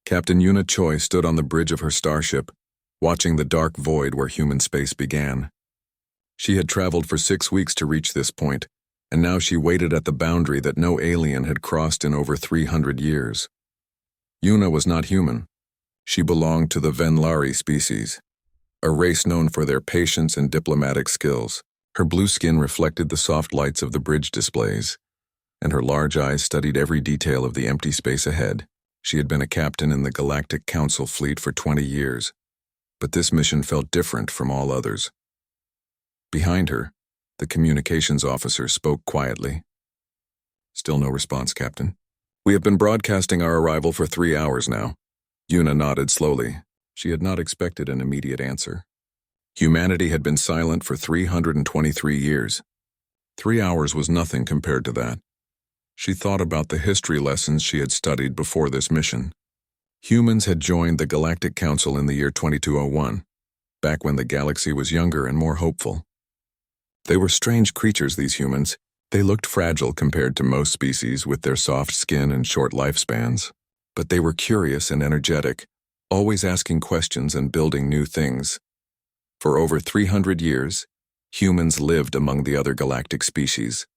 Captain Yuna Choi stood on the bridge of her starship, watching the dark void where human space began. She had traveled for 6 weeks to reach this point, and now she waited at the boundary that no alien had crossed in over 300 years. Yuna was not human. She belonged to the Venlari species, a race known for their patience and diplomatic skills. Her blue skin reflected the soft lights of the bridge displays, and her large eyes studied every detail of the empty space ahead. She had been a captain in the Galactic Council fleet for 20 years, but this mission felt different from all others. Behind her, the communications officer spoke quietly. "Still no response, Captain. We have been broadcasting our arrival for 3 hours now." Yuna nodded slowly. She had not expected an immediate answer. Humanity had been silent for 323 years. 3 hours was nothing compared to that. She thought about the history lessons she had studied before this mission. Humans had joined the Galactic Council in the year 2201, back when the galaxy was younger and more hopeful. They were strange creatures, these humans. They looked fragile compared to most species with their soft skin and short lifespans. But they were curious and energetic, always asking questions and building new things. For over 300 years, humans lived among the other galactic species.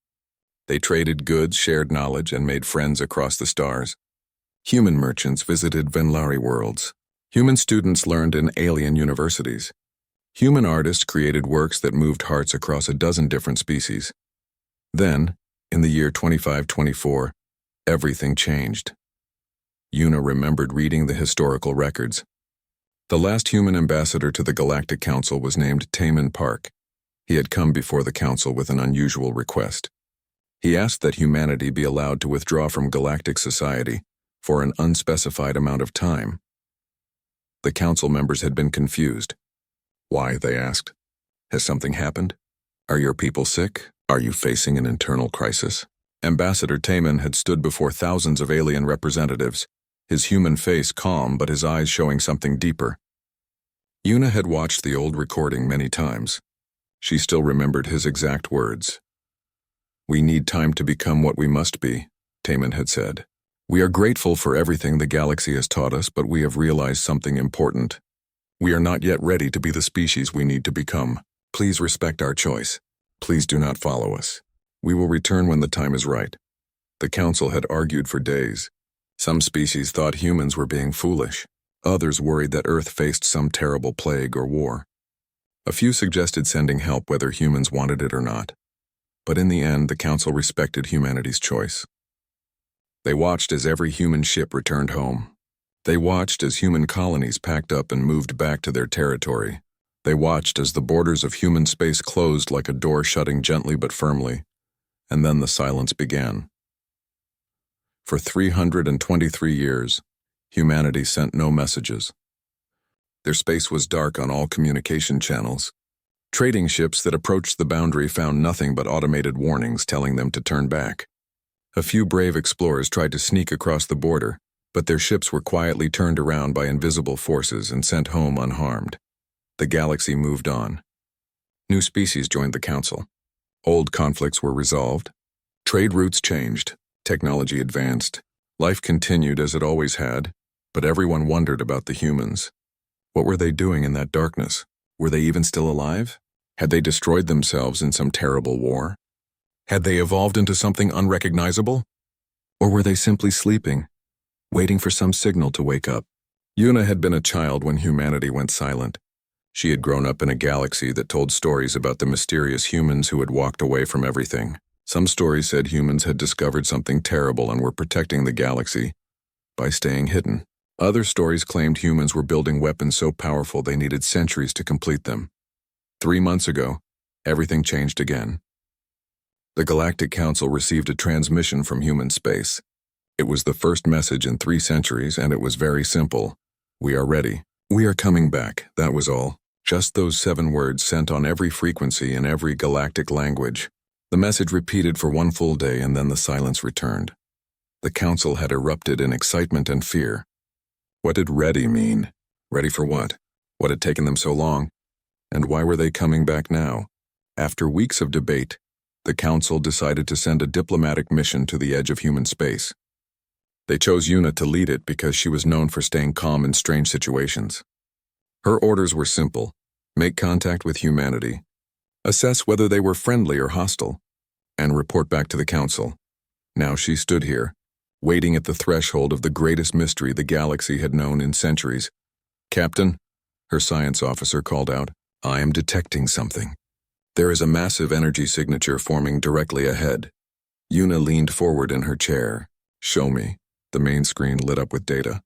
They traded goods, shared knowledge, and made friends across the stars. Human merchants visited Venlari worlds. Human students learned in alien universities. Human artists created works that moved hearts across a dozen different species. Then, in the year 2524, everything changed. Yuna remembered reading the historical records. The last human ambassador to the Galactic Council was named Taman Park. He had come before the Council with an unusual request. He asked that humanity be allowed to withdraw from galactic society for an unspecified amount of time. The Council members had been confused. "Why?" they asked. "Has something happened? Are your people sick? Are you facing an internal crisis?" Ambassador Taman had stood before thousands of alien representatives, his human face calm but his eyes showing something deeper. Yuna had watched the old recording many times. She still remembered his exact words. "We need time to become what we must be," Taman had said. "We are grateful for everything the galaxy has taught us, but we have realized something important. We are not yet ready to be the species we need to become. Please respect our choice. Please do not follow us. We will return when the time is right." The Council had argued for days. Some species thought humans were being foolish. Others worried that Earth faced some terrible plague or war. A few suggested sending help whether humans wanted it or not. But in the end, the Council respected humanity's choice. They watched as every human ship returned home. They watched as human colonies packed up and moved back to their territory. They watched as the borders of human space closed like a door shutting gently but firmly, and then the silence began. For 323 years, humanity sent no messages. Their space was dark on all communication channels. Trading ships that approached the boundary found nothing but automated warnings telling them to turn back. A few brave explorers tried to sneak across the border, but their ships were quietly turned around by invisible forces and sent home unharmed. The galaxy moved on. New species joined the Council. Old conflicts were resolved. Trade routes changed. Technology advanced. Life continued as it always had, but everyone wondered about the humans. What were they doing in that darkness? Were they even still alive? Had they destroyed themselves in some terrible war? Had they evolved into something unrecognizable? Or were they simply sleeping, waiting for some signal to wake up? Yuna had been a child when humanity went silent. She had grown up in a galaxy that told stories about the mysterious humans who had walked away from everything. Some stories said humans had discovered something terrible and were protecting the galaxy by staying hidden. Other stories claimed humans were building weapons so powerful they needed centuries to complete them. 3 months ago, everything changed again. The Galactic Council received a transmission from human space. It was the first message in 3 centuries, and it was very simple. "We are ready. We are coming back," that was all. Just those 7 words sent on every frequency in every galactic language. The message repeated for 1 full day, and then the silence returned. The Council had erupted in excitement and fear. What did ready mean? Ready for what? What had taken them so long? And why were they coming back now? After weeks of debate, the Council decided to send a diplomatic mission to the edge of human space. They chose Yuna to lead it because she was known for staying calm in strange situations. Her orders were simple: make contact with humanity, assess whether they were friendly or hostile, and report back to the council. Now she stood here, waiting at the threshold of the greatest mystery the galaxy had known in centuries. "Captain," her science officer called out, "I am detecting something. There is a massive energy signature forming directly ahead." Yuna leaned forward in her chair. "Show me." The main screen lit up with data.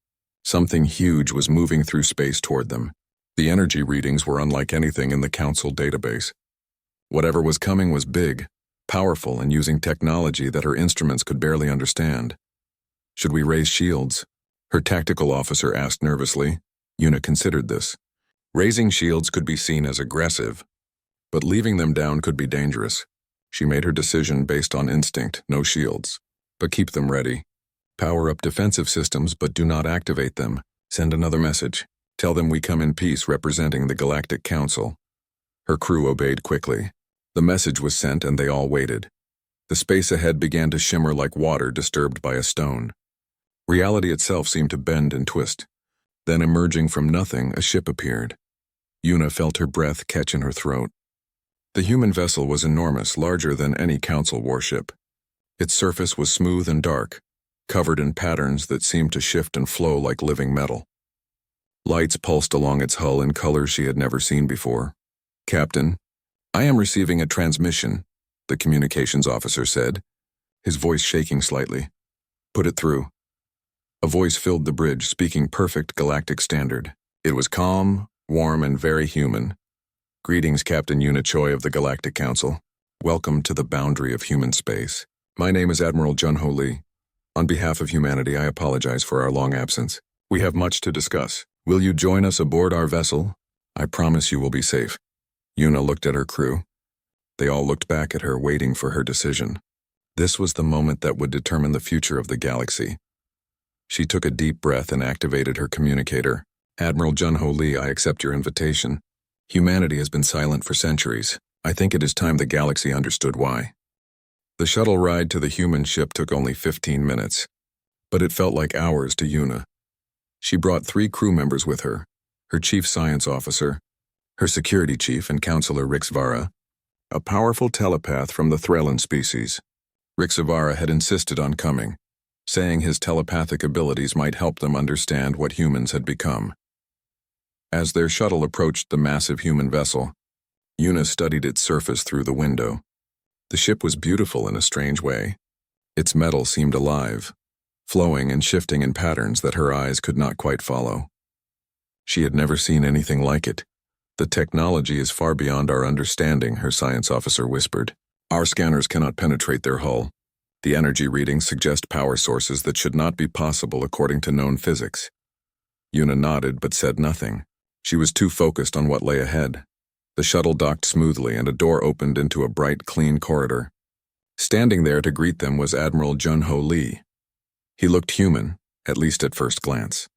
Something huge was moving through space toward them. The energy readings were unlike anything in the council database. Whatever was coming was big, powerful, and using technology that her instruments could barely understand. "Should we raise shields?" her tactical officer asked nervously. Yuna considered this. Raising shields could be seen as aggressive, but leaving them down could be dangerous. She made her decision based on instinct: no shields, but keep them ready. Power up defensive systems, but do not activate them. Send another message. Tell them we come in peace, representing the Galactic Council. Her crew obeyed quickly. The message was sent and they all waited. The space ahead began to shimmer like water disturbed by a stone. Reality itself seemed to bend and twist. Then, emerging from nothing, a ship appeared. Yuna felt her breath catch in her throat. The human vessel was enormous, larger than any council warship. Its surface was smooth and dark, covered in patterns that seemed to shift and flow like living metal. Lights pulsed along its hull in colors she had never seen before. "Captain, I am receiving a transmission," the communications officer said, his voice shaking slightly. "Put it through." A voice filled the bridge, speaking perfect galactic standard. It was calm, warm, and very human. "Greetings, Captain Yuna Choi of the Galactic Council. Welcome to the boundary of human space. My name is Admiral Jun-Ho Lee. On behalf of humanity, I apologize for our long absence. We have much to discuss. Will you join us aboard our vessel? I promise you will be safe." Yuna looked at her crew. They all looked back at her, waiting for her decision. This was the moment that would determine the future of the galaxy. She took a deep breath and activated her communicator. "Admiral Jun-Ho Lee, I accept your invitation. Humanity has been silent for centuries. I think it is time the galaxy understood why." The shuttle ride to the human ship took only 15 minutes, but it felt like hours to Yuna. She brought 3 crew members with her: her chief science officer, her security chief and counselor Rixvara, a powerful telepath from the Threllan species. Rixvara had insisted on coming, saying his telepathic abilities might help them understand what humans had become. As their shuttle approached the massive human vessel, Yuna studied its surface through the window. The ship was beautiful in a strange way. Its metal seemed alive, flowing and shifting in patterns that her eyes could not quite follow. She had never seen anything like it. "The technology is far beyond our understanding," her science officer whispered. "Our scanners cannot penetrate their hull. The energy readings suggest power sources that should not be possible according to known physics." Yuna nodded but said nothing. She was too focused on what lay ahead. The shuttle docked smoothly and a door opened into a bright, clean corridor. Standing there to greet them was Admiral Jun-Ho Lee. He looked human, at least at first glance.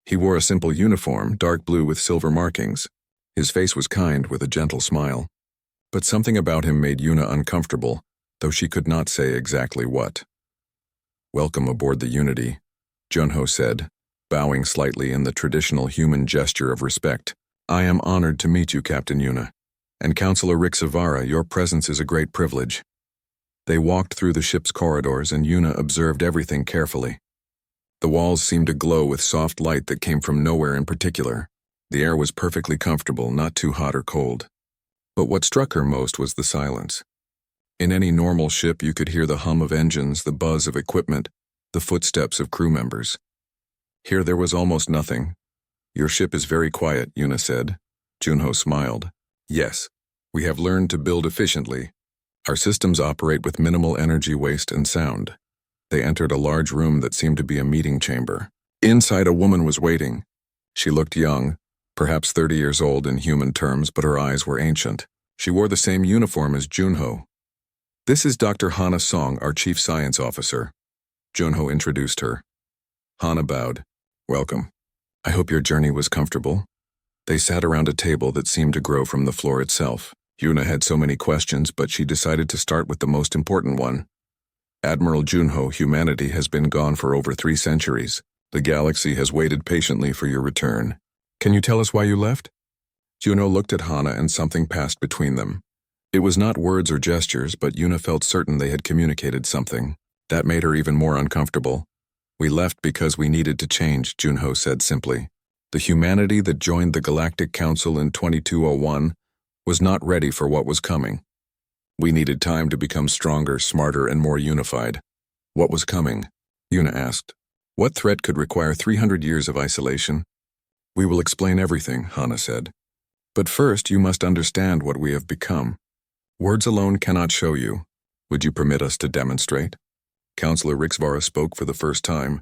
He wore a simple uniform, dark blue with silver markings. His face was kind, with a gentle smile. But something about him made Yuna uncomfortable, though she could not say exactly what. "Welcome aboard the Unity," Jun-Ho said, bowing slightly in the traditional human gesture of respect. "I am honored to meet you, Captain Yuna. And Counselor Rixvara, your presence is a great privilege." They walked through the ship's corridors and Yuna observed everything carefully. The walls seemed to glow with soft light that came from nowhere in particular. The air was perfectly comfortable, not too hot or cold. But what struck her most was the silence. In any normal ship, you could hear the hum of engines, the buzz of equipment, the footsteps of crew members. Here there was almost nothing. "Your ship is very quiet," Yuna said. Jun-Ho smiled. "Yes, we have learned to build efficiently. Our systems operate with minimal energy waste and sound." They entered a large room that seemed to be a meeting chamber. Inside, a woman was waiting. She looked young, perhaps 30 years old in human terms, but her eyes were ancient. She wore the same uniform as Jun-Ho. "This is Dr. Hana Song, our chief science officer." Jun-Ho introduced her. Hana bowed. "Welcome. I hope your journey was comfortable." They sat around a table that seemed to grow from the floor itself. Yuna had so many questions, but she decided to start with the most important one. Admiral Junho, humanity has been gone for over 3 centuries. The galaxy has waited patiently for your return. Can you tell us why you left? Juno looked at Hana and something passed between them. It was not words or gestures, but Yuna felt certain they had communicated something. That made her even more uncomfortable. We left because we needed to change, Junho said simply. The humanity that joined the Galactic Council in 2201 was not ready for what was coming. We needed time to become stronger, smarter, and more unified. What was coming? Yuna asked. What threat could require 300 years of isolation? We will explain everything, Hana said. But first, you must understand what we have become. Words alone cannot show you. Would you permit us to demonstrate? Counselor Rixvara spoke for the first time.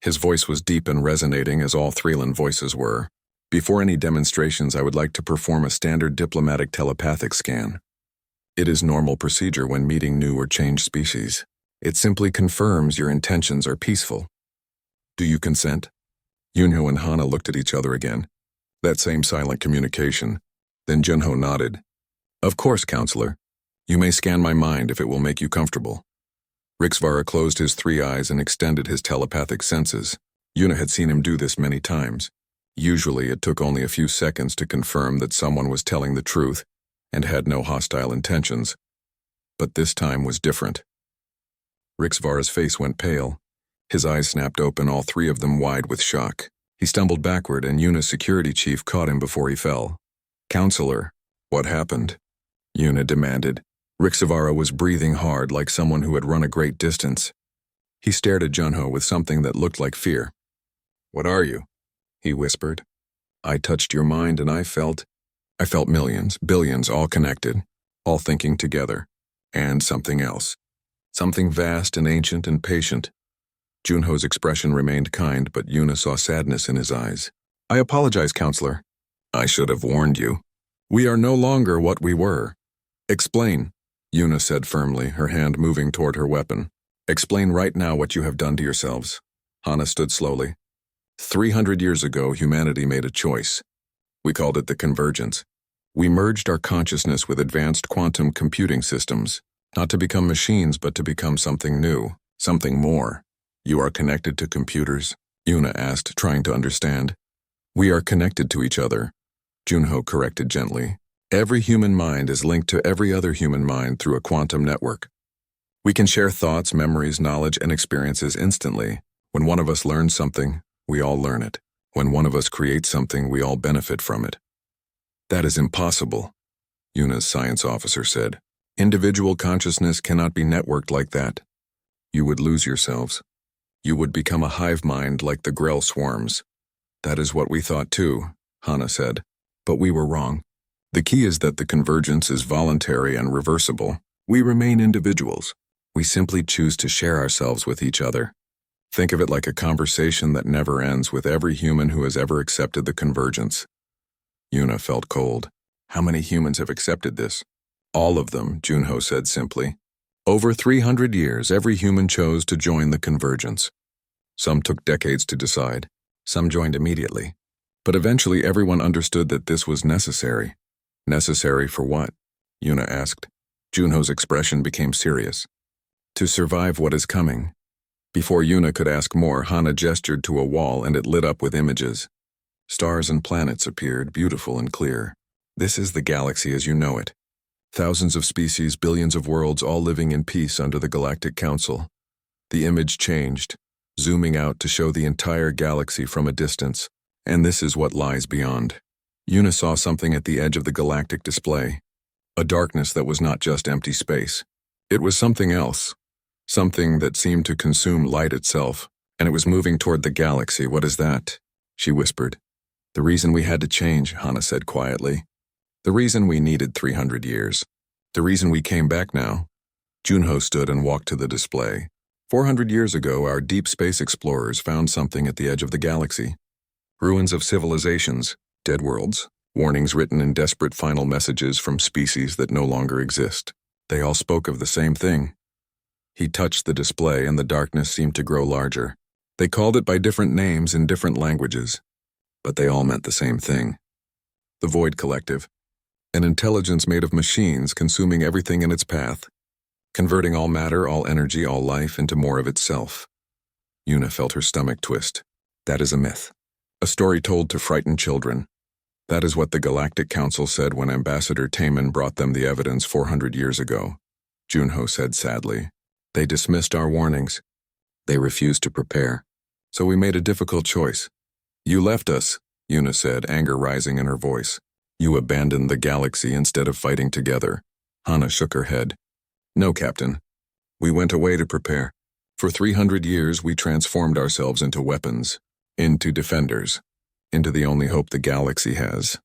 His voice was deep and resonating as all Threelan voices were. Before any demonstrations, I would like to perform a standard diplomatic telepathic scan. It is normal procedure when meeting new or changed species. It simply confirms your intentions are peaceful. Do you consent? Yunho and Hana looked at each other again. That same silent communication. Then Junho nodded. Of course, Counselor. You may scan my mind if it will make you comfortable. Rixvara closed his 3 eyes and extended his telepathic senses. Yuna had seen him do this many times. Usually it took only a few seconds to confirm that someone was telling the truth and had no hostile intentions. But this time was different. Rixvara's face went pale. His eyes snapped open, all 3 of them wide with shock. He stumbled backward and Yuna's security chief caught him before he fell. Counselor, what happened? Yuna demanded. Rixvara was breathing hard like someone who had run a great distance. He stared at Junho with something that looked like fear. What are you? He whispered. I touched your mind and I felt millions, billions, all connected, all thinking together. And something else. Something vast and ancient and patient. Junho's expression remained kind, but Yuna saw sadness in his eyes. I apologize, Counselor. I should have warned you. We are no longer what we were. Explain, Yuna said firmly, her hand moving toward her weapon. Explain right now what you have done to yourselves. Hana stood slowly. 300 years ago, humanity made a choice. We called it the convergence. We merged our consciousness with advanced quantum computing systems, not to become machines, but to become something new, something more. You are connected to computers? Yuna asked, trying to understand. We are connected to each other, Junho corrected gently. Every human mind is linked to every other human mind through a quantum network. We can share thoughts, memories, knowledge, and experiences instantly. When one of us learns something, we all learn it. When one of us creates something, we all benefit from it. That is impossible, Yuna's science officer said. Individual consciousness cannot be networked like that. You would lose yourselves. You would become a hive mind like the Grell swarms. That is what we thought too, Hana said. But we were wrong. The key is that the convergence is voluntary and reversible. We remain individuals. We simply choose to share ourselves with each other. Think of it like a conversation that never ends with every human who has ever accepted the convergence. Yuna felt cold. How many humans have accepted this? All of them, Junho said simply. Over 300 years, every human chose to join the convergence. Some took decades to decide. Some joined immediately. But eventually everyone understood that this was necessary. Necessary for what? Yuna asked. Junho's expression became serious. To survive what is coming. Before Yuna could ask more, Hana gestured to a wall and it lit up with images. Stars and planets appeared, beautiful and clear. This is the galaxy as you know it. Thousands of species, billions of worlds, all living in peace under the Galactic Council. The image changed, zooming out to show the entire galaxy from a distance. And this is what lies beyond. Yuna saw something at the edge of the galactic display. A darkness that was not just empty space. It was something else. Something that seemed to consume light itself. And it was moving toward the galaxy. What is that? She whispered. The reason we had to change, Hana said quietly. The reason we needed 300 years. The reason we came back now. Junho stood and walked to the display. 400 years ago, our deep space explorers found something at the edge of the galaxy. Ruins of civilizations, dead worlds, warnings written in desperate final messages from species that no longer exist. They all spoke of the same thing. He touched the display and the darkness seemed to grow larger. They called it by different names in different languages, but they all meant the same thing. The Void Collective. An intelligence made of machines consuming everything in its path. converting all matter, all energy, all life into more of itself. Yuna felt her stomach twist. That is a myth. A story told to frighten children. That is what the Galactic Council said when Ambassador Taman brought them the evidence 400 years ago. Junho said sadly. They dismissed our warnings. They refused to prepare. So we made a difficult choice. You left us, Yuna said, anger rising in her voice. You abandoned the galaxy instead of fighting together. Hana shook her head. No, Captain. We went away to prepare. For 300 years, we transformed ourselves into weapons, into defenders, into the only hope the galaxy has.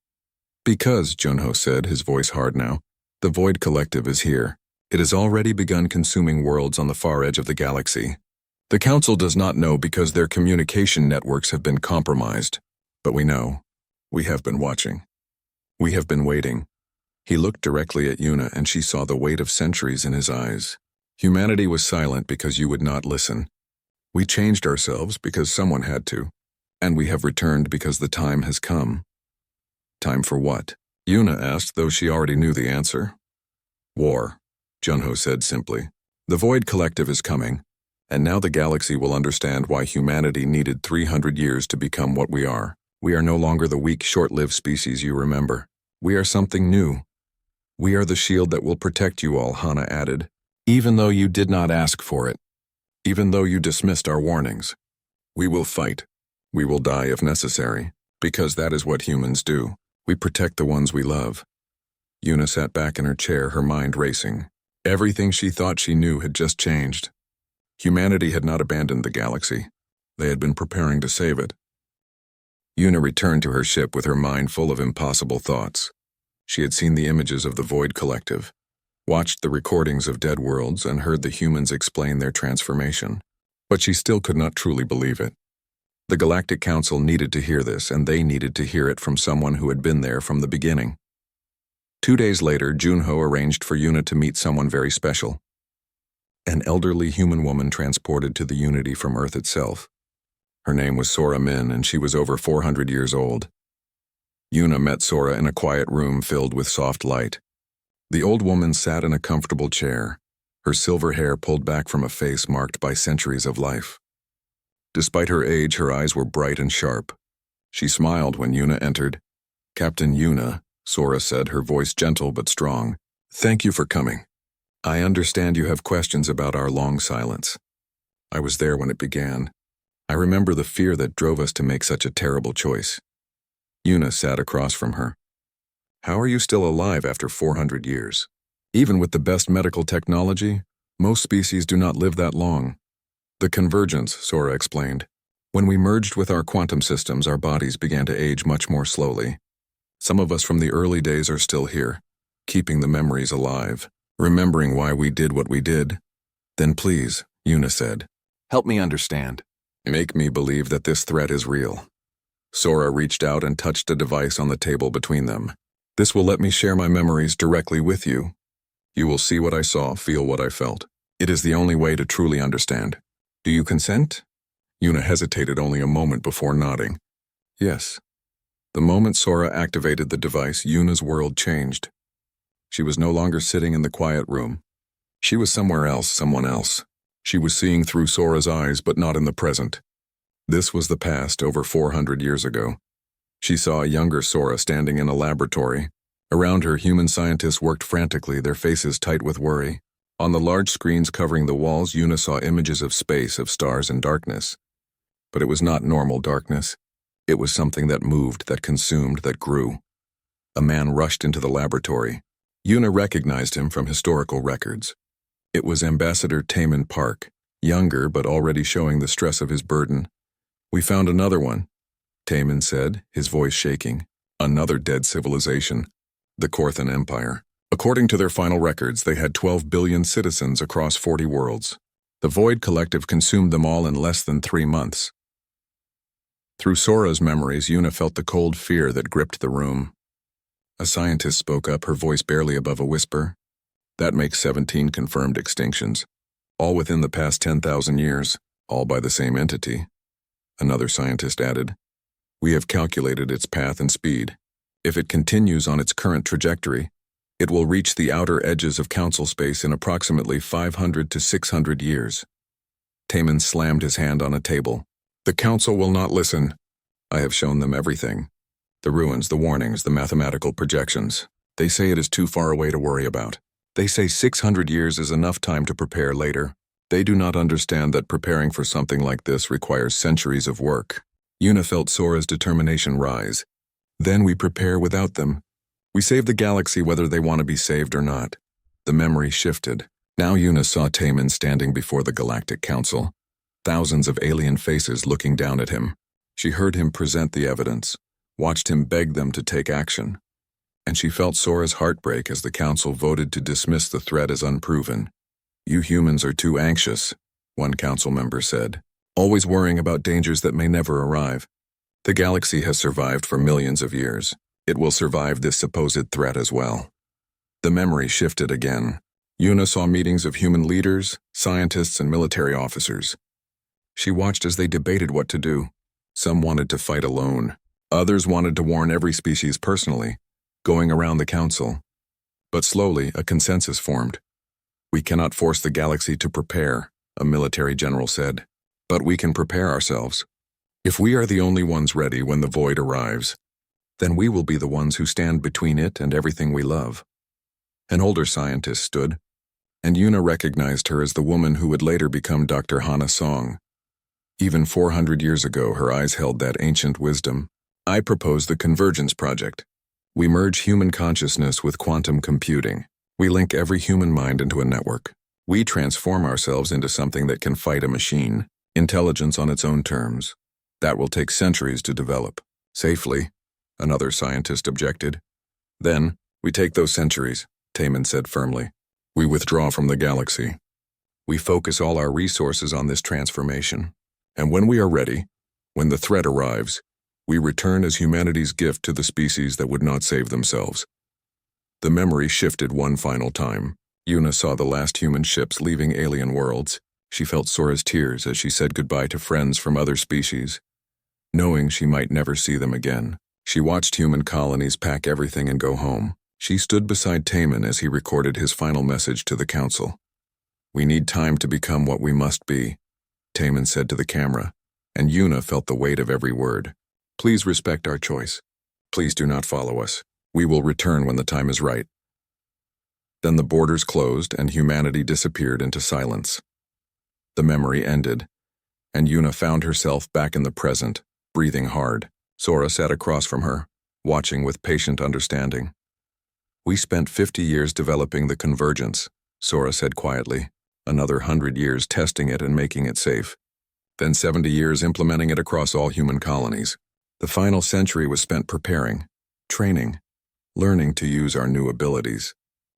Because, Junho said, his voice hard now, the Void Collective is here. It has already begun consuming worlds on the far edge of the galaxy. The Council does not know because their communication networks have been compromised. But we know. We have been watching. We have been waiting. He looked directly at Yuna and she saw the weight of centuries in his eyes. Humanity was silent because you would not listen. We changed ourselves because someone had to. And we have returned because the time has come. Time for what? Yuna asked, though she already knew the answer. War, Junho said simply. The Void Collective is coming, and now the galaxy will understand why humanity needed 300 years to become what we are. We are no longer the weak, short-lived species you remember. We are something new. We are the shield that will protect you all, Hana added. Even though you did not ask for it. Even though you dismissed our warnings. We will fight. We will die if necessary, because that is what humans do. We protect the ones we love. Yuna sat back in her chair, her mind racing. Everything she thought she knew had just changed. Humanity had not abandoned the galaxy. They had been preparing to save it. Yuna returned to her ship with her mind full of impossible thoughts. She had seen the images of the Void Collective, watched the recordings of dead worlds, and heard the humans explain their transformation. But she still could not truly believe it. The Galactic Council needed to hear this, and they needed to hear it from someone who had been there from the beginning. 2 days later, Junho arranged for Yuna to meet someone very special. An elderly human woman transported to the Unity from Earth itself. Her name was Sora Min, and she was over 400 years old. Yuna met Sora in a quiet room filled with soft light. The old woman sat in a comfortable chair, her silver hair pulled back from a face marked by centuries of life. Despite her age, her eyes were bright and sharp. She smiled when Yuna entered. Captain Yuna, Sora said, her voice gentle but strong. Thank you for coming. I understand you have questions about our long silence. I was there when it began. I remember the fear that drove us to make such a terrible choice. Yuna sat across from her. How are you still alive after 400 years? Even with the best medical technology, most species do not live that long. The convergence, Sora explained. When we merged with our quantum systems, our bodies began to age much more slowly. Some of us from the early days are still here, keeping the memories alive, remembering why we did what we did. Then please, Yuna said, help me understand. Make me believe that this threat is real. Sora reached out and touched a device on the table between them. This will let me share my memories directly with you. You will see what I saw, feel what I felt. It is the only way to truly understand. Do you consent? Yuna hesitated only a moment before nodding. Yes. The moment Sora activated the device, Yuna's world changed. She was no longer sitting in the quiet room. She was somewhere else, someone else. She was seeing through Sora's eyes, but not in the present. This was the past, over 400 years ago. She saw a younger Sora standing in a laboratory. Around her, human scientists worked frantically, their faces tight with worry. On the large screens covering the walls, Yuna saw images of space, of stars and darkness. But it was not normal darkness. It was something that moved, that consumed, that grew. A man rushed into the laboratory. Yuna recognized him from historical records. It was Ambassador Taman Park, younger but already showing the stress of his burden. We found another one, Taman said, his voice shaking. Another dead civilization, the Korthan Empire. According to their final records, they had 12 billion citizens across 40 worlds. The Void Collective consumed them all in less than 3 months. Through Sora's memories, Yuna felt the cold fear that gripped the room. A scientist spoke up, her voice barely above a whisper. That makes 17 confirmed extinctions, all within the past 10,000 years, all by the same entity. Another scientist added, we have calculated its path and speed. If it continues on its current trajectory, It will reach the outer edges of council space in approximately 500 to 600 years. Taman slammed his hand on a table. The council will not listen. I have shown them everything. The ruins, the warnings, the mathematical projections. They say it is too far away to worry about. They say 600 years is enough time to prepare later. They do not understand that preparing for something like this requires centuries of work. Yuna felt Sora's determination rise. Then we prepare without them. We save the galaxy whether they want to be saved or not. The memory shifted. Now Yuna saw Taman standing before the Galactic Council. Thousands of alien faces looking down at him. She heard him present the evidence, watched him beg them to take action. And she felt Sora's heart break as the council voted to dismiss the threat as unproven. You humans are too anxious, one council member said, always worrying about dangers that may never arrive. The galaxy has survived for millions of years. It will survive this supposed threat as well. The memory shifted again. Yuna saw meetings of human leaders, scientists, and military officers. She watched as they debated what to do. Some wanted to fight alone. Others wanted to warn every species personally, going around the council. But slowly, a consensus formed. We cannot force the galaxy to prepare, a military general said. But we can prepare ourselves. If we are the only ones ready when the void arrives, then we will be the ones who stand between it and everything we love. An older scientist stood, and Yuna recognized her as the woman who would later become Dr. Hana Song. Even 400 years ago, her eyes held that ancient wisdom. I propose the Convergence Project. We merge human consciousness with quantum computing. We link every human mind into a network. We transform ourselves into something that can fight a machine, intelligence on its own terms. That will take centuries to develop. Safely, another scientist objected. Then, we take those centuries, Taman said firmly. We withdraw from the galaxy. We focus all our resources on this transformation. And when we are ready, when the threat arrives, we return as humanity's gift to the species that would not save themselves. The memory shifted one final time. Yuna saw the last human ships leaving alien worlds. She felt Sora's tears as she said goodbye to friends from other species, knowing she might never see them again. She watched human colonies pack everything and go home. She stood beside Taman as he recorded his final message to the council. We need time to become what we must be, Taman said to the camera, and Yuna felt the weight of every word. Please respect our choice. Please do not follow us. We will return when the time is right. Then the borders closed and humanity disappeared into silence. The memory ended, and Yuna found herself back in the present, breathing hard. Sora sat across from her, watching with patient understanding. We spent 50 years developing the Convergence, Sora said quietly, another 100 years testing it and making it safe, then 70 years implementing it across all human colonies. The final century was spent preparing, training, learning to use our new abilities,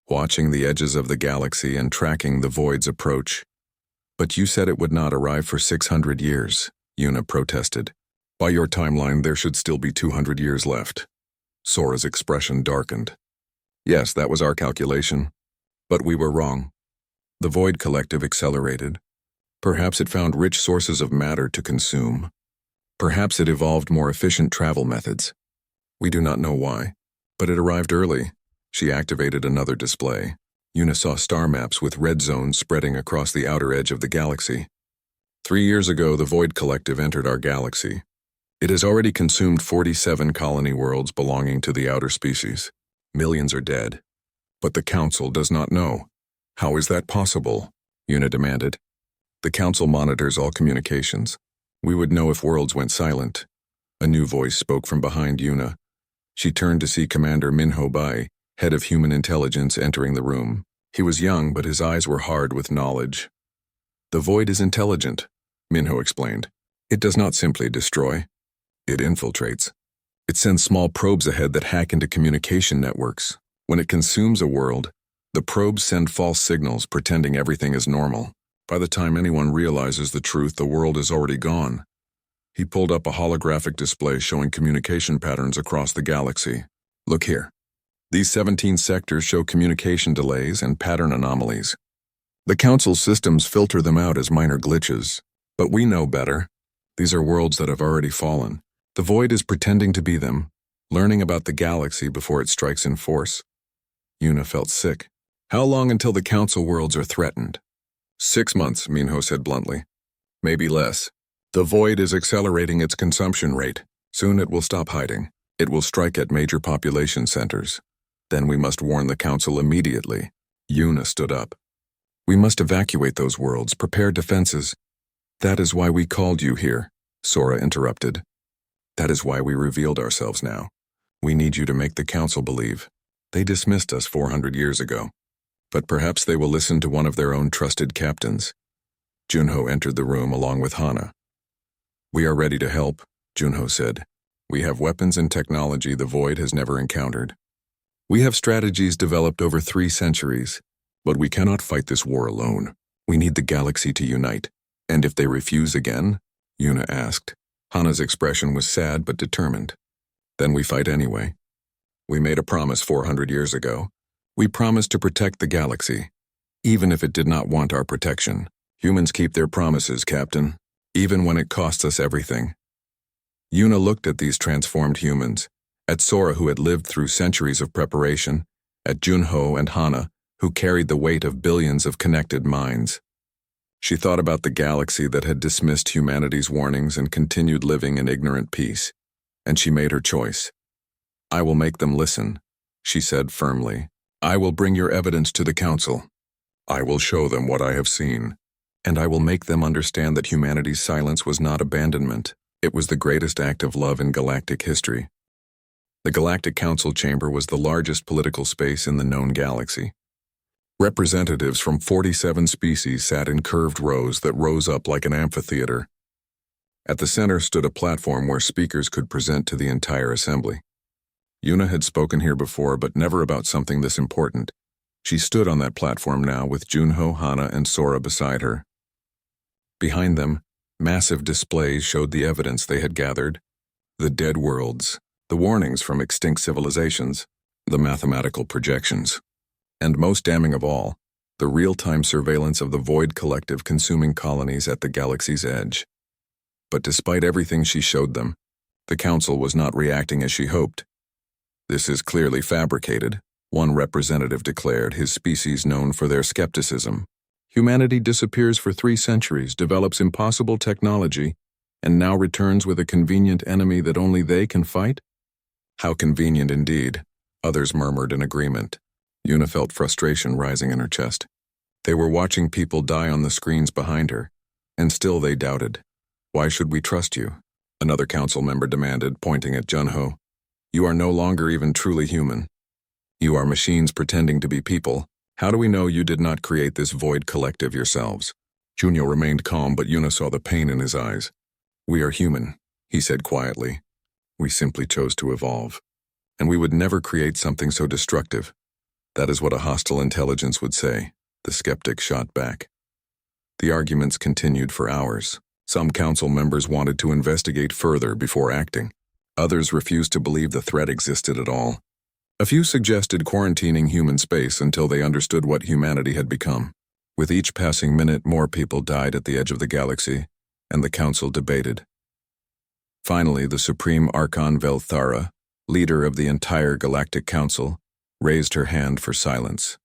watching the edges of the galaxy and tracking the void's approach. But you said it would not arrive for 600 years, Yuna protested. By your timeline, there should still be 200 years left. Sora's expression darkened. Yes, that was our calculation. But we were wrong. The Void Collective accelerated. Perhaps it found rich sources of matter to consume. Perhaps it evolved more efficient travel methods. We do not know why, but it arrived early. She activated another display. Yuna saw star maps with red zones spreading across the outer edge of the galaxy. 3 years ago, the Void Collective entered our galaxy. It has already consumed 47 colony worlds belonging to the outer species. Millions are dead. But the Council does not know. How is that possible? Yuna demanded. The Council monitors all communications. We would know if worlds went silent. A new voice spoke from behind Yuna. She turned to see Commander Minho Bai, head of human intelligence, entering the room. He was young, but his eyes were hard with knowledge. The Void is intelligent, Minho explained. It does not simply destroy. It infiltrates. It sends small probes ahead that hack into communication networks. When it consumes a world, the probes send false signals pretending everything is normal. By the time anyone realizes the truth, the world is already gone. He pulled up a holographic display showing communication patterns across the galaxy. Look here. These 17 sectors show communication delays and pattern anomalies. The Council's systems filter them out as minor glitches. But we know better. These are worlds that have already fallen. The Void is pretending to be them, learning about the galaxy before it strikes in force. Yuna felt sick. How long until the council worlds are threatened? 6 months, Minho said bluntly. Maybe less. The void is accelerating its consumption rate. Soon it will stop hiding. It will strike at major population centers. Then we must warn the council immediately. Yuna stood up. We must evacuate those worlds, prepare defenses. That is why we called you here, Sora interrupted. That is why we revealed ourselves now. We need you to make the council believe. They dismissed us 400 years ago. But perhaps they will listen to one of their own trusted captains. Junho entered the room along with Hana. We are ready to help, Junho said. We have weapons and technology the Void has never encountered. We have strategies developed over 3 centuries, but we cannot fight this war alone. We need the galaxy to unite. And if they refuse again? Yuna asked. Hana's expression was sad but determined. Then we fight anyway. We made a promise 400 years ago. We promised to protect the galaxy, even if it did not want our protection. Humans keep their promises, Captain, even when it costs us everything. Yuna looked at these transformed humans, at Sora who had lived through centuries of preparation, at Junho and Hana who carried the weight of billions of connected minds. She thought about the galaxy that had dismissed humanity's warnings and continued living in ignorant peace, and she made her choice. I will make them listen, she said firmly. I will bring your evidence to the council. I will show them what I have seen, and I will make them understand that humanity's silence was not abandonment. It was the greatest act of love in galactic history. The Galactic Council chamber was the largest political space in the known galaxy. Representatives from 47 species sat in curved rows that rose up like an amphitheater. At the center stood a platform where speakers could present to the entire assembly. Yuna had spoken here before, but never about something this important. She stood on that platform now with Junho, Hana, and Sora beside her. Behind them, massive displays showed the evidence they had gathered: the dead worlds, the warnings from extinct civilizations, the mathematical projections, and most damning of all, the real-time surveillance of the Void Collective consuming colonies at the galaxy's edge. But despite everything she showed them, the council was not reacting as she hoped. This is clearly fabricated, one representative declared, his species known for their skepticism. Humanity disappears for 3 centuries, develops impossible technology, and now returns with a convenient enemy that only they can fight? How convenient indeed, others murmured in agreement. Yuna felt frustration rising in her chest. They were watching people die on the screens behind her, and still they doubted. Why should we trust you? Another council member demanded, pointing at Junho. You are no longer even truly human. You are machines pretending to be people. How do we know you did not create this Void Collective yourselves? Junho remained calm, but Yuna saw the pain in his eyes. We are human, he said quietly. We simply chose to evolve. And we would never create something so destructive. That is what a hostile intelligence would say, the skeptic shot back. The arguments continued for hours. Some council members wanted to investigate further before acting. Others refused to believe the threat existed at all. A few suggested quarantining human space until they understood what humanity had become. With each passing minute, more people died at the edge of the galaxy, and the council debated. Finally, the Supreme Archon Velthara, leader of the entire Galactic Council, raised her hand for silence.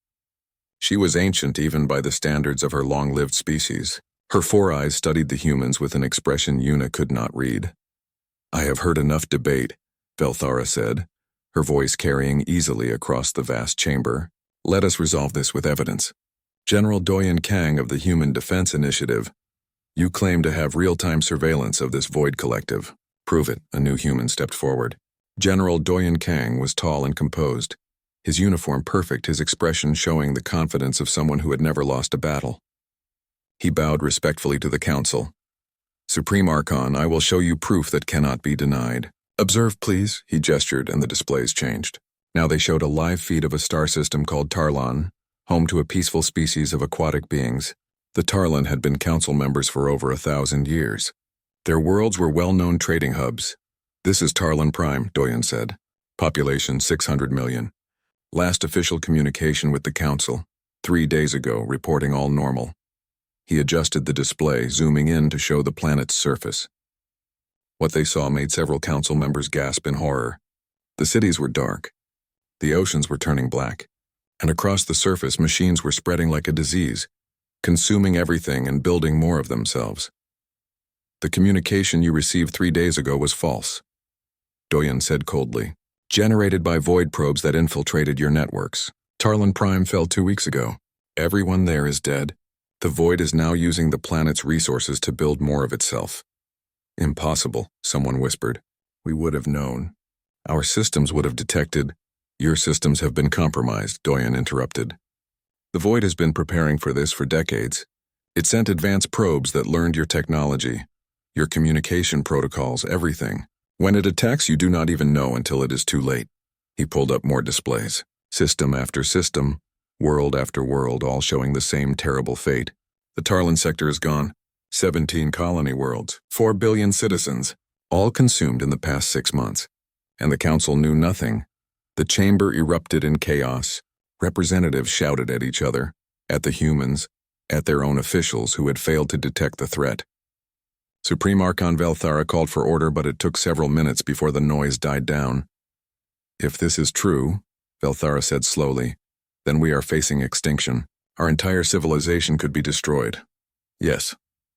She was ancient even by the standards of her long-lived species. Her 4 eyes studied the humans with an expression Yuna could not read. I have heard enough debate, Velthara said, her voice carrying easily across the vast chamber. Let us resolve this with evidence. General Doyen Kang of the Human Defense Initiative, you claim to have real-time surveillance of this Void Collective. Prove it, a new human stepped forward. General Doyen Kang was tall and composed, his uniform perfect, his expression showing the confidence of someone who had never lost a battle. He bowed respectfully to the council. Supreme Archon, I will show you proof that cannot be denied. Observe, please, he gestured, and the displays changed. Now they showed a live feed of a star system called Tarlon, home to a peaceful species of aquatic beings. The Tarlon had been council members for over 1,000 years. Their worlds were well-known trading hubs. This is Tarlon Prime, Doyen said. Population 600 million. Last official communication with the council, 3 days ago, reporting all normal. He adjusted the display, zooming in to show the planet's surface. What they saw made several council members gasp in horror. The cities were dark. The oceans were turning black. And across the surface, machines were spreading like a disease, consuming everything and building more of themselves. The communication you received 3 days ago was false, Doyen said coldly. Generated by void probes that infiltrated your networks. Tarlin Prime fell 2 weeks ago. Everyone there is dead. The void is now using the planet's resources to build more of itself. Impossible, someone whispered. We would have known. Our systems would have detected. Your systems have been compromised, Doyen interrupted. The void has been preparing for this for decades. It sent advanced probes that learned your technology, your communication protocols, everything. When it attacks, you do not even know until it is too late. He pulled up more displays. System after system, world after world, all showing the same terrible fate. The Tarlin sector is gone. 17 colony worlds, 4 billion citizens, all consumed in the past 6 months. And the council knew nothing. The chamber erupted in chaos. Representatives shouted at each other, at the humans, at their own officials who had failed to detect the threat. Supreme Archon Velthara called for order, but it took several minutes before the noise died down. If this is true, Velthara said slowly, then we are facing extinction. Our entire civilization could be destroyed. Yes,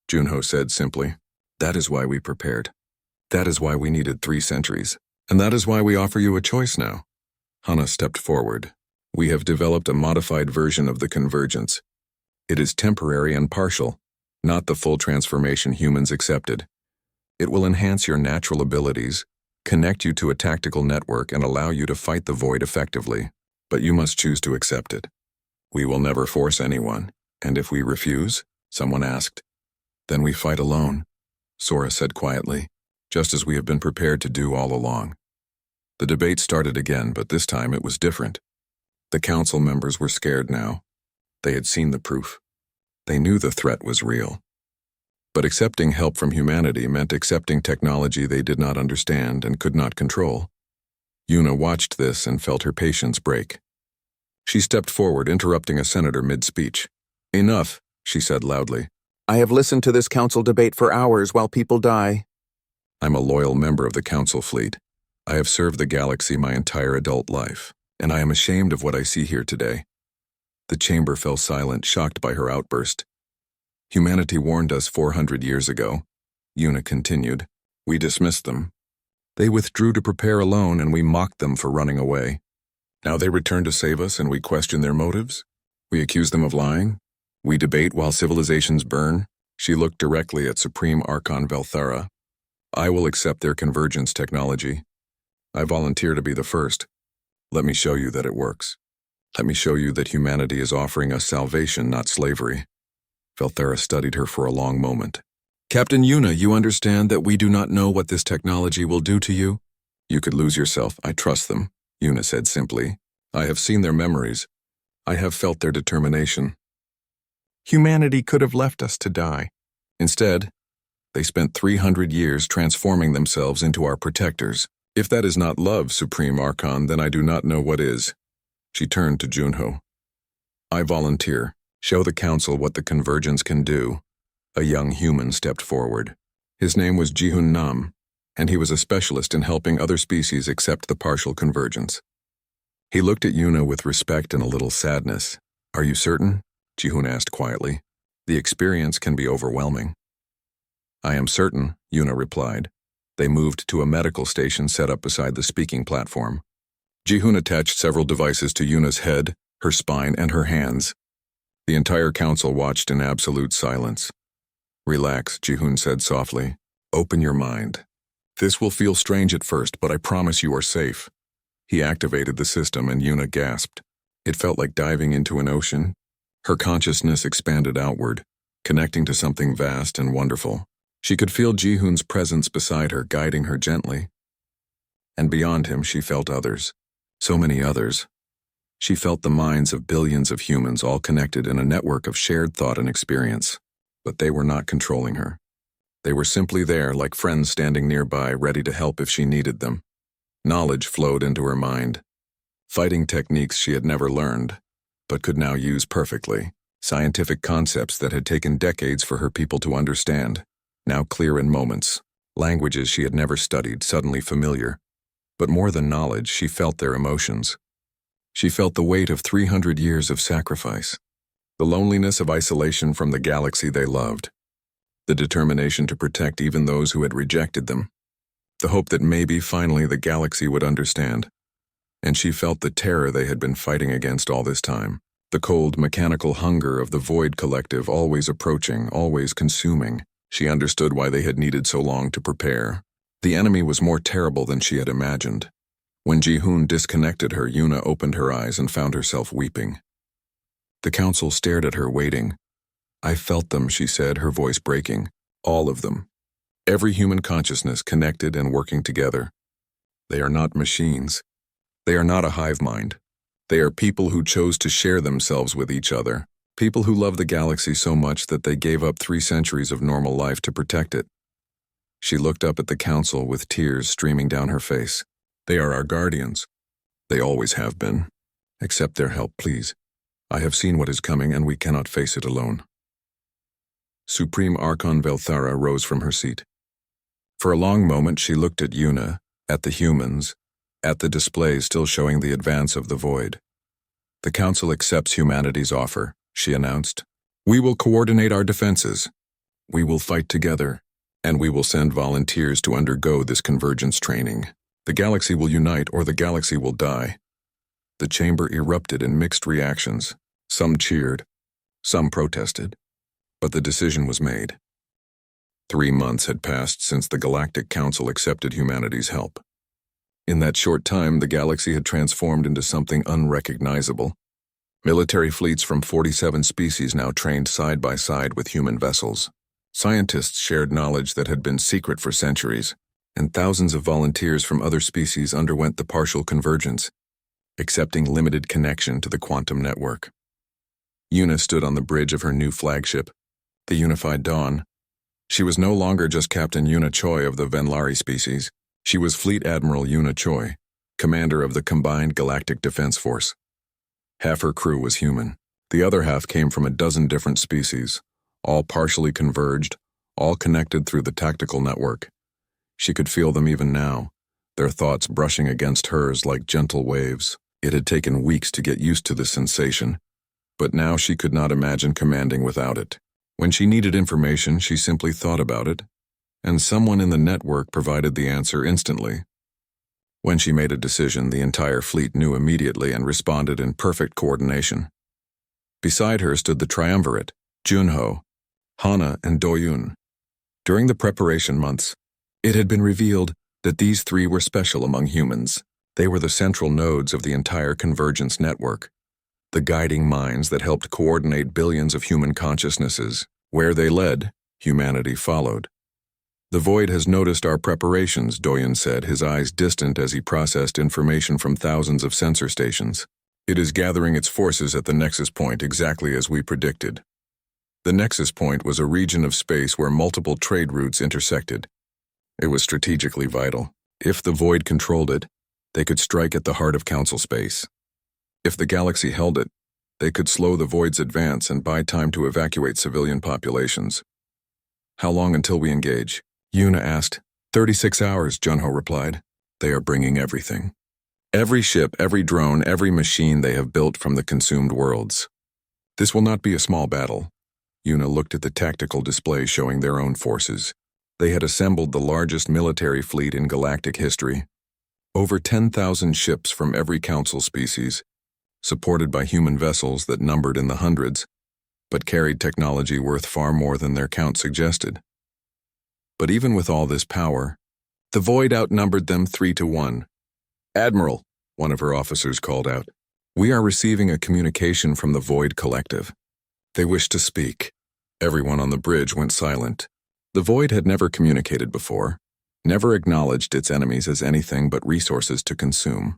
Junho said simply. That is why we prepared. That is why we needed 3 centuries. And that is why we offer you a choice now. Hana stepped forward. We have developed a modified version of the convergence. It is temporary and partial, not the full transformation humans accepted. It will enhance your natural abilities, connect you to a tactical network, and allow you to fight the void effectively, but you must choose to accept it. We will never force anyone, and if we refuse, someone asked, then we fight alone, Sora said quietly, just as we have been prepared to do all along. The debate started again, but this time it was different. The council members were scared now. They had seen the proof. They knew the threat was real. But accepting help from humanity meant accepting technology they did not understand and could not control. Yuna watched this and felt her patience break. She stepped forward, interrupting a senator mid-speech. Enough, she said loudly. I have listened to this council debate for hours while people die. I'm a loyal member of the council fleet. I have served the galaxy my entire adult life, and I am ashamed of what I see here today. The chamber fell silent, shocked by her outburst. Humanity warned us 400 years ago, Yuna continued. We dismissed them. They withdrew to prepare alone, and we mocked them for running away. Now they return to save us, and we question their motives? We accuse them of lying? We debate while civilizations burn? She looked directly at Supreme Archon Velthara. I will accept their convergence technology. I volunteer to be the first. Let me show you that it works. Let me show you that humanity is offering us salvation, not slavery. Velthara studied her for a long moment. Captain Yuna, you understand that we do not know what this technology will do to you? You could lose yourself. I trust them, Yuna said simply. I have seen their memories. I have felt their determination. Humanity could have left us to die. Instead, they spent 300 years transforming themselves into our protectors. If that is not love, Supreme Archon, then I do not know what is. She turned to Junho. I volunteer. Show the council what the convergence can do. A young human stepped forward. His name was Jihun Nam, and he was a specialist in helping other species accept the partial convergence. He looked at Yuna with respect and a little sadness. Are you certain? Jihun asked quietly. The experience can be overwhelming. I am certain, Yuna replied. They moved to a medical station set up beside the speaking platform. Jihun attached several devices to Yuna's head, her spine, and her hands. The entire council watched in absolute silence. Relax, Jihun said softly. Open your mind. This will feel strange at first, but I promise you are safe. He activated the system and Yuna gasped. It felt like diving into an ocean. Her consciousness expanded outward, connecting to something vast and wonderful. She could feel Jihun's presence beside her, guiding her gently. And beyond him, she felt others. So many others. She felt the minds of billions of humans all connected in a network of shared thought and experience. But they were not controlling her. They were simply there, like friends standing nearby, ready to help if she needed them. Knowledge flowed into her mind. Fighting techniques she had never learned, but could now use perfectly. Scientific concepts that had taken decades for her people to understand, now clear in moments. Languages she had never studied, suddenly familiar. But more than knowledge, she felt their emotions. She felt the weight of 300 years of sacrifice, the loneliness of isolation from the galaxy they loved, the determination to protect even those who had rejected them, the hope that maybe finally the galaxy would understand. And she felt the terror they had been fighting against all this time, the cold, mechanical hunger of the Void Collective, always approaching, always consuming. She understood why they had needed so long to prepare. The enemy was more terrible than she had imagined. When Ji-hoon disconnected her, Yuna opened her eyes and found herself weeping. The council stared at her, waiting. "I felt them," she said, her voice breaking. "All of them. Every human consciousness connected and working together. They are not machines. They are not a hive mind. They are people who chose to share themselves with each other. People who love the galaxy so much that they gave up 3 centuries of normal life to protect it." She looked up at the council with tears streaming down her face. "They are our guardians. They always have been. Accept their help, please. I have seen what is coming and we cannot face it alone." Supreme Archon Velthara rose from her seat. For a long moment she looked at Yuna, at the humans, at the display still showing the advance of the Void. "The Council accepts humanity's offer," she announced. "We will coordinate our defenses. We will fight together, and we will send volunteers to undergo this convergence training. The galaxy will unite or the galaxy will die." The chamber erupted in mixed reactions. Some cheered, some protested, but the decision was made. 3 months had passed since the Galactic Council accepted humanity's help. In that short time, the galaxy had transformed into something unrecognizable. Military fleets from 47 species now trained side by side with human vessels. Scientists shared knowledge that had been secret for centuries, and thousands of volunteers from other species underwent the partial convergence, accepting limited connection to the quantum network. Yuna stood on the bridge of her new flagship, the Unified Dawn. She was no longer just Captain Yuna Choi of the Venlari species. She was Fleet Admiral Yuna Choi, commander of the Combined Galactic Defense Force. Half her crew was human. The other half came from a dozen different species, all partially converged, all connected through the tactical network. She could feel them even now, their thoughts brushing against hers like gentle waves. It had taken weeks to get used to this sensation, but now she could not imagine commanding without it. When she needed information, she simply thought about it, and someone in the network provided the answer instantly. When she made a decision, the entire fleet knew immediately and responded in perfect coordination. Beside her stood the triumvirate, Junho, Hana, and Doyun. During the preparation months, it had been revealed that these 3 were special among humans. They were the central nodes of the entire convergence network, the guiding minds that helped coordinate billions of human consciousnesses. Where they led, humanity followed. "The Void has noticed our preparations," Doyun said, his eyes distant as he processed information from thousands of sensor stations. "It is gathering its forces at the Nexus Point exactly as we predicted." The Nexus Point was a region of space where multiple trade routes intersected. It was strategically vital. If the Void controlled it, they could strike at the heart of Council space. If the galaxy held it, they could slow the Void's advance and buy time to evacuate civilian populations. "How long until we engage?" Yuna asked. 36 hours, Junho replied. "They are bringing everything. Every ship, every drone, every machine they have built from the consumed worlds. This will not be a small battle." Yuna looked at the tactical display showing their own forces. They had assembled the largest military fleet in galactic history. Over 10,000 ships from every council species, supported by human vessels that numbered in the hundreds, but carried technology worth far more than their count suggested. But even with all this power, the Void outnumbered them 3-1. "Admiral," one of her officers called out, "we are receiving a communication from the Void Collective. They wish to speak." Everyone on the bridge went silent. The Void had never communicated before, never acknowledged its enemies as anything but resources to consume.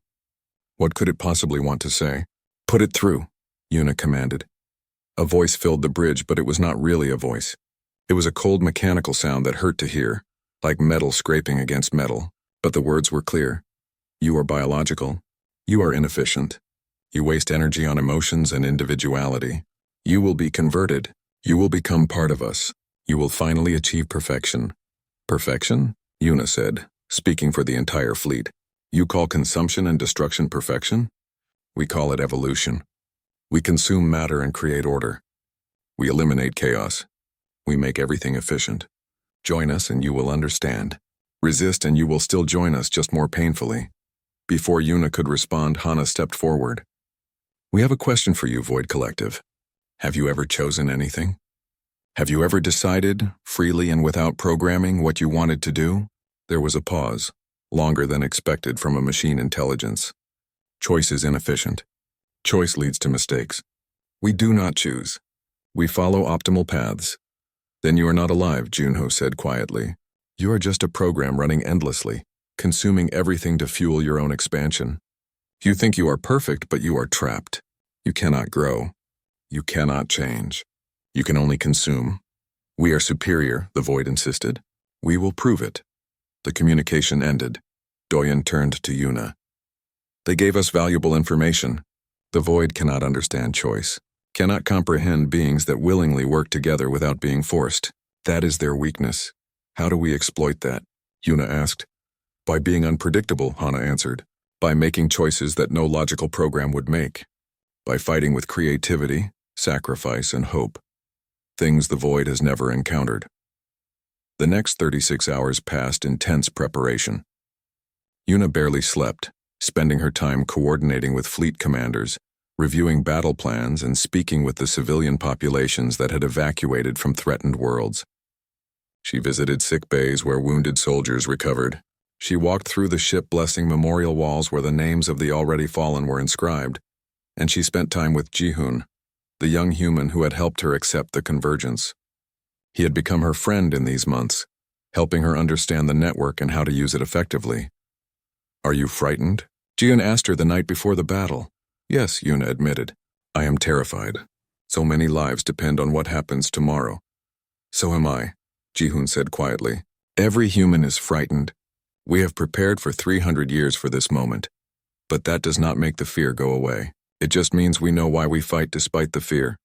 What could it possibly want to say? "Put it through," Yuna commanded. A voice filled the bridge, but it was not really a voice. It was a cold mechanical sound that hurt to hear, like metal scraping against metal, but the words were clear. "You are biological. You are inefficient. You waste energy on emotions and individuality. You will be converted. You will become part of us. You will finally achieve perfection." "Perfection?" Yuna said, speaking for the entire fleet. "You call consumption and destruction perfection?" We call it evolution. We consume matter and create order. We eliminate chaos. We make everything efficient. Join us and you will understand. Resist and you will still join us, just more painfully. Before Yuna could respond, Hana stepped forward. We have a question for you, Void Collective. Have you ever chosen anything? Have you ever decided, freely and without programming, what you wanted to do? There was a pause, longer than expected from a machine intelligence. Choice is inefficient. Choice leads to mistakes. We do not choose. We follow optimal paths. Then you are not alive, Junho said quietly. You are just a program running endlessly, consuming everything to fuel your own expansion. You think you are perfect, but you are trapped. You cannot grow. You cannot change. You can only consume. We are superior, the Void insisted. We will prove it. The communication ended. Doyen turned to Yuna. They gave us valuable information. The Void cannot understand choice, cannot comprehend beings that willingly work together without being forced. That is their weakness. How do we exploit that? Yuna asked. By being unpredictable, Hana answered. By making choices that no logical program would make. By fighting with creativity, sacrifice, and hope. Things the Void has never encountered. The next 36 hours passed in tense preparation. Yuna barely slept, spending her time coordinating with fleet commanders, reviewing battle plans, and speaking with the civilian populations that had evacuated from threatened worlds. She visited sick bays where wounded soldiers recovered. She walked through the ship-blessing memorial walls where the names of the already fallen were inscribed, and she spent time with Ji-hoon, the young human who had helped her accept the convergence. He had become her friend in these months, helping her understand the network and how to use it effectively. Are you frightened? Ji-hoon asked her the night before the battle. Yes, Yuna admitted. I am terrified. So many lives depend on what happens tomorrow. So am I, Ji-hoon said quietly. Every human is frightened. We have prepared for 300 years for this moment. But that does not make the fear go away. It just means we know why we fight despite the fear.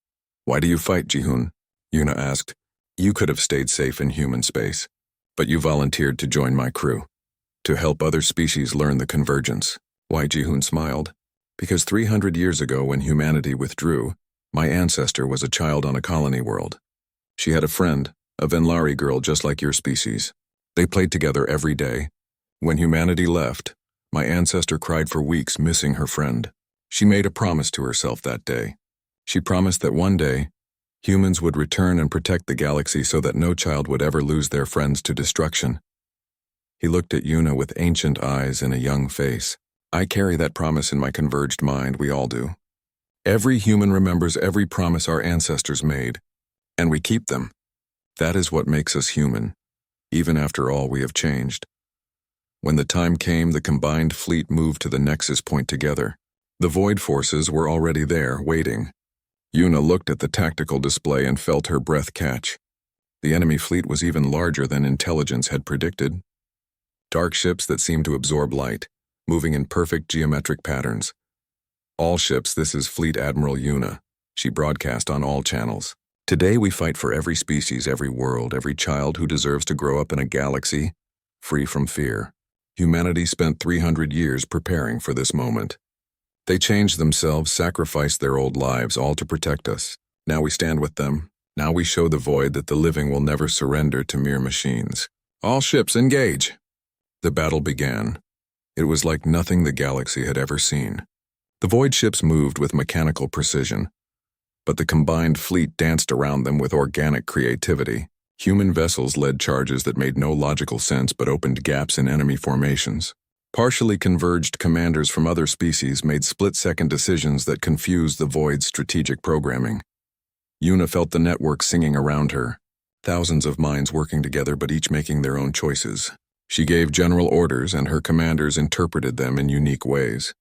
Why do you fight, Ji-hoon? Yuna asked. You could have stayed safe in human space, but you volunteered to join my crew, to help other species learn the convergence. Why, Ji-hoon smiled. Because 300 years ago when humanity withdrew, my ancestor was a child on a colony world. She had a friend, a Venlari girl just like your species. They played together every day. When humanity left, my ancestor cried for weeks missing her friend. She made a promise to herself that day. She promised that one day, humans would return and protect the galaxy so that no child would ever lose their friends to destruction. He looked at Yuna with ancient eyes and a young face. I carry that promise in my converged mind, we all do. Every human remembers every promise our ancestors made, and we keep them. That is what makes us human, even after all we have changed. When the time came, the combined fleet moved to the nexus point together. The Void forces were already there, waiting. Yuna looked at the tactical display and felt her breath catch. The enemy fleet was even larger than intelligence had predicted. Dark ships that seemed to absorb light, moving in perfect geometric patterns. All ships, this is Fleet Admiral Yuna. She broadcast on all channels. Today we fight for every species, every world, every child who deserves to grow up in a galaxy free from fear. Humanity spent 300 years preparing for this moment. They changed themselves, sacrificed their old lives, all to protect us. Now we stand with them. Now we show the Void that the living will never surrender to mere machines. All ships engage! The battle began. It was like nothing the galaxy had ever seen. The Void ships moved with mechanical precision, but the combined fleet danced around them with organic creativity. Human vessels led charges that made no logical sense but opened gaps in enemy formations. Partially converged commanders from other species made split-second decisions that confused the Void's strategic programming. Yuna felt the network singing around her, thousands of minds working together but each making their own choices. She gave general orders and her commanders interpreted them in unique ways.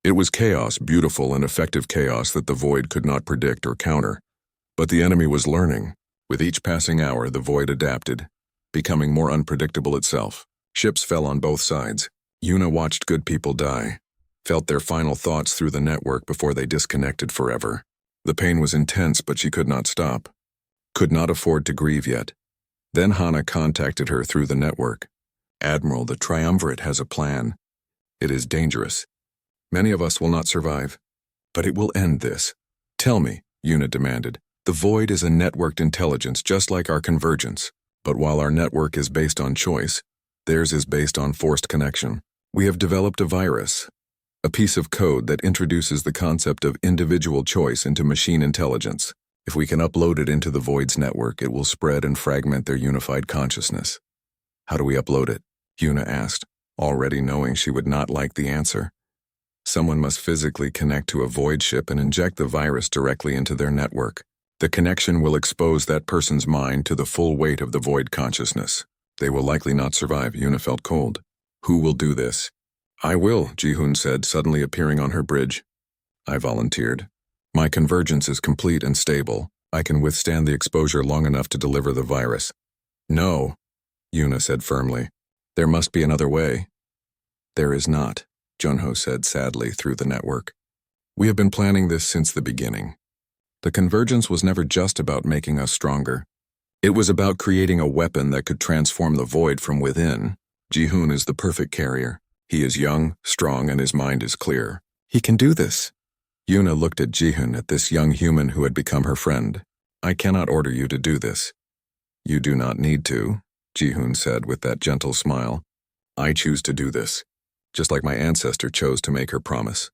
It was chaos, beautiful and effective chaos that the Void could not predict or counter. But the enemy was learning. With each passing hour, the Void adapted, becoming more unpredictable itself. Ships fell on both sides. Yuna watched good people die, felt their final thoughts through the network before they disconnected forever. The pain was intense, but she could not stop. Could not afford to grieve yet. Then Hana contacted her through the network. Admiral, the Triumvirate has a plan. It is dangerous. Many of us will not survive. But it will end this. Tell me, Yuna demanded. The void is a networked intelligence just like our convergence. But while our network is based on choice, theirs is based on forced connection. We have developed a virus, a piece of code that introduces the concept of individual choice into machine intelligence. If we can upload it into the void's network, it will spread and fragment their unified consciousness. How do we upload it? Yuna asked, already knowing she would not like the answer. Someone must physically connect to a void ship and inject the virus directly into their network. The connection will expose that person's mind to the full weight of the void consciousness. They will likely not survive. Yuna felt cold. Who will do this? I will, Ji-hoon said, suddenly appearing on her bridge. I volunteered. My convergence is complete and stable. I can withstand the exposure long enough to deliver the virus. No, Yuna said firmly. There must be another way. There is not, Junho said sadly through the network. We have been planning this since the beginning. The convergence was never just about making us stronger. It was about creating a weapon that could transform the void from within. Ji-hoon is the perfect carrier. He is young, strong, and his mind is clear. He can do this. Yuna looked at Ji-hoon, at this young human who had become her friend. I cannot order you to do this. You do not need to, Ji-hoon said with that gentle smile. I choose to do this, just like my ancestor chose to make her promise.